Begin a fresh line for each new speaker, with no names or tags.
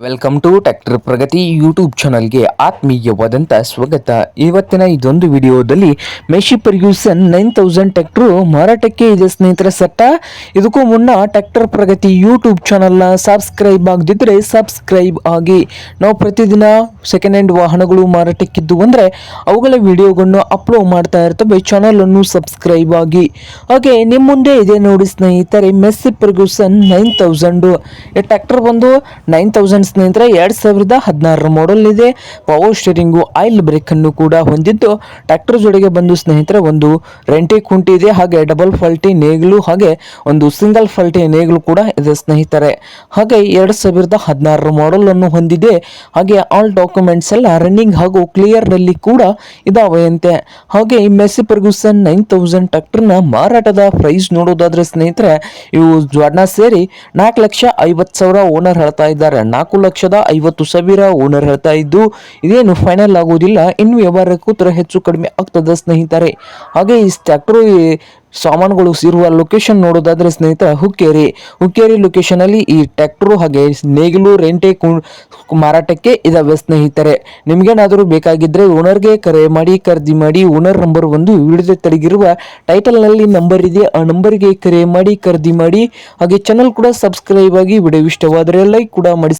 Welcome to tractor Pragati YouTube ಚಾನಲ್ಗೆ ಆತ್ಮೀಯವಾದಂಥ ಸ್ವಾಗತ. ಇವತ್ತಿನ ಇದೊಂದು ವಿಡಿಯೋದಲ್ಲಿ ಮೆಶಿ ಫರ್ಗ್ಯೂಸನ್ 9000 ಟ್ರ್ಯಾಕ್ಟರ್ ಮಾರಾಟಕ್ಕೆ ಇದೆ ಸ್ನೇಹಿತರ ಸಟ್ಟ. ಇದಕ್ಕೂ ಮುನ್ನ ಟ್ರ್ಯಾಕ್ಟರ್ ಪ್ರಗತಿ ಯೂಟ್ಯೂಬ್ ಚಾನಲ್ನ ಸಬ್ಸ್ಕ್ರೈಬ್ ಆಗದಿದ್ದರೆ ಸಬ್ಸ್ಕ್ರೈಬ್ ಆಗಿ. ನಾವು ಪ್ರತಿದಿನ ಸೆಕೆಂಡ್ ಹ್ಯಾಂಡ್ ವಾಹನಗಳು ಮಾರಾಟಕ್ಕಿದ್ದು ಅಂದರೆ ಅವುಗಳ ವಿಡಿಯೋಗಳನ್ನು ಅಪ್ಲೋಡ್ ಮಾಡ್ತಾ ಇರ್ತವೆ. ಚಾನಲನ್ನು ಸಬ್ಸ್ಕ್ರೈಬ್ ಆಗಿ. ಹಾಗೆ ನಿಮ್ಮ ಮುಂದೆ ಇದೆ ನೋಡಿ ಸ್ನೇಹಿತರೆ, ಮೆಸ್ಸಿ ಫರ್ಗ್ಯೂಸನ್ 9000. ಈ ಟ್ರ್ಯಾಕ್ಟರ್ ಬಂದು 9000 ಸ್ನೇಹಿತರೆ 2016 ಮಾಡೆಲ್ ಇದೆ. ಪವರ್ ಸ್ಟೀರಿಂಗು, ಆಯಿಲ್ ಬ್ರೇಕ್ ಅನ್ನು ಕೂಡ ಹೊಂದಿದ್ದು, ಟ್ರ್ಯಾಕ್ಟರ್ ಜೊತೆಗೆ ಬಂದು ಸ್ನೇಹಿತರೆ ಒಂದು ರೆಂಟಿ ಕುಂಟಿ ಇದೆ, ಹಾಗೆ ಡಬಲ್ ಫಾಲ್ಟಿ ನೇಗಿಲು, ಹಾಗೆ ಒಂದು ಸಿಂಗಲ್ ಫಾಲ್ಟಿ ನೇಗಿಲು ಕೂಡ ಇದೆ ಸ್ನೇಹಿತರೆ. ಹಾಗೆ 2016 ಮಾಡೆಲ್ ಅನ್ನು ಹೊಂದಿದೆ. ಹಾಗೆ ಆಲ್ ಡಾಕ್ಯುಮೆಂಟ್ಸ್ ಎಲ್ಲ ರನ್ನಿಂಗ್ ಹಾಗೂ ಕ್ಲಿಯರ್ ನಲ್ಲಿ ಕೂಡ ಇದಾವೆ ಅಂತೆ. ಹಾಗೆ ಈ ಮೆಸ್ಸಿ ಫರ್ಗ್ಯೂಸನ್ 9000 ಟ್ರ್ಯಾಕ್ಟರ್ನ ಮಾರಾಟದ ಪ್ರೈಸ್ ನೋಡೋದಾದ್ರೆ ಸ್ನೇಹಿತರೆ, ಇವು ಜೋಡ್ನ ಸೇರಿ 4,50,000 ಓನರ್ ಹೇಳ್ತಾ ಇದ್ದಾರೆ. 4,50,000 ಓನರ್ ಹೇಳ್ತಾ ಇದ್ದು, ಇದೇನು ಫೈನಲ್ ಆಗೋದಿಲ್ಲ, ಇನ್ನು ವ್ಯವಹಾರ ಕೂತ್ರೆ ಹೆಚ್ಚು ಕಡಿಮೆ ಆಗ್ತದೆ ಸ್ನೇಹಿತರೆ. ಹಾಗೆ ಈ ಟ್ರ್ಯಾಕ್ಟರ್ ಸಾಮಾನುಗಳು ಇರುವ ಲೊಕೇಶನ್ ನೋಡೋದಾದ್ರೆ ಸ್ನೇಹಿತರೆ, ಹುಕ್ಕೇರಿ ಲೊಕೇಶನ್ ಅಲ್ಲಿ ಈ ಟ್ರ್ಯಾಕ್ಟರ್ ಹಾಗೆ ನೇಗಿಲು ರೆಂಟೆ ಮಾರಾಟಕ್ಕೆ ಇದಾವೆ ಸ್ನೇಹಿತರೆ. ನಿಮ್ಗೇನಾದರೂ ಬೇಕಾಗಿದ್ರೆ ಓನರ್ಗೆ ಕರೆ ಮಾಡಿ ಖರೀದಿ ಮಾಡಿ. ಓನರ್ ನಂಬರ್ ಒಂದು ವಿಡಿಯೋದ ತೆಳಗಿರುವ ಟೈಟಲ್ ನಲ್ಲಿ ನಂಬರ್ ಇದೆ, ಆ ನಂಬರ್ಗೆ ಕರೆ ಮಾಡಿ ಖರೀದಿ ಮಾಡಿ. ಹಾಗೆ ಚಾನಲ್ ಕೂಡ ಸಬ್ಸ್ಕ್ರೈಬ್ ಆಗಿ. ವಿಡಿಯೋ ಇಷ್ಟವಾದರೆ ಲೈಕ್ ಕೂಡ ಮಾಡಿ.